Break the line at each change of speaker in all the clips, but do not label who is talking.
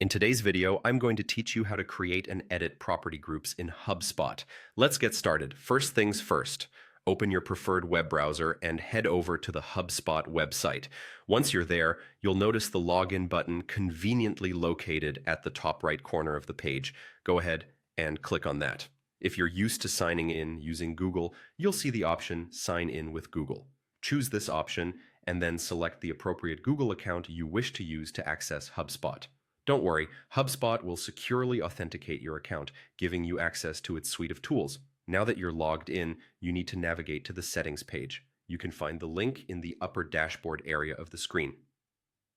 In today's video, I'm going to teach you how to create and edit property groups in Hubspot. Let's get started. First things first, open your preferred web browser and head over to the Hubspot website. Once you're there, you'll notice the login button conveniently located at the top right corner of the page. Go ahead and click on that. If you're used to signing in using Google, you'll see the option Sign in with Google. Choose this option and then select the appropriate Google account you wish to use to access Hubspot. Don't worry, HubSpot will securely authenticate your account, giving you access to its suite of tools. Now that you're logged in, you need to navigate to the settings page. You can find the link in the upper dashboard area of the screen.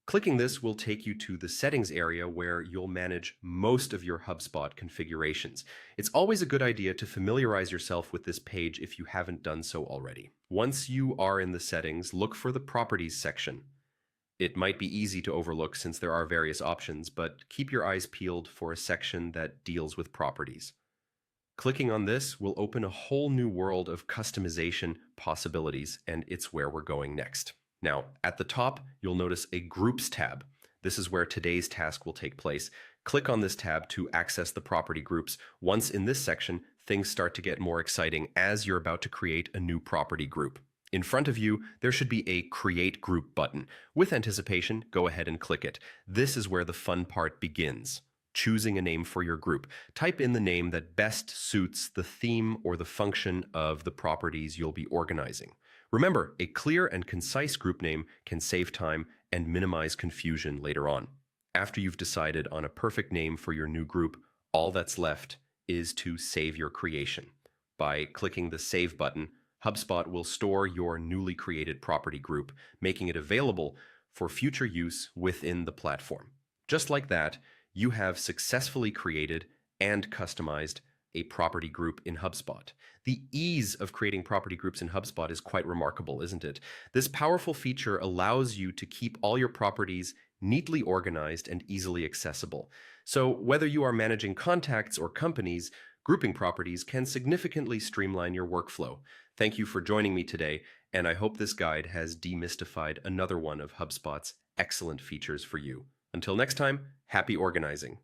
Clicking this will take you to the settings area where you'll manage most of your HubSpot configurations. It's always a good idea to familiarize yourself with this page if you haven't done so already. Once you are in the settings, look for the Properties section. It might be easy to overlook since there are various options, but keep your eyes peeled for a section that deals with properties. Clicking on this will open a whole new world of customization possibilities, and it's where we're going next. Now, at the top, you'll notice a Groups tab. This is where today's task will take place. Click on this tab to access the property groups. Once in this section, things start to get more exciting as you're about to create a new property group. In front of you, there should be a Create Group button. With anticipation, go ahead and click it. This is where the fun part begins. Choosing a name for your group. Type in the name that best suits the theme or the function of the properties you'll be organizing. Remember, a clear and concise group name can save time and minimize confusion later on. After you've decided on a perfect name for your new group, all that's left is to save your creation. By clicking the Save button, HubSpot will store your newly created property group, making it available for future use within the platform. Just like that, you have successfully created and customized a property group in HubSpot. The ease of creating property groups in HubSpot is quite remarkable, isn't it? This powerful feature allows you to keep all your properties neatly organized and easily accessible. So whether you are managing contacts or companies, grouping properties can significantly streamline your workflow. Thank you for joining me today, and I hope this guide has demystified another one of HubSpot's excellent features for you. Until next time, happy organizing.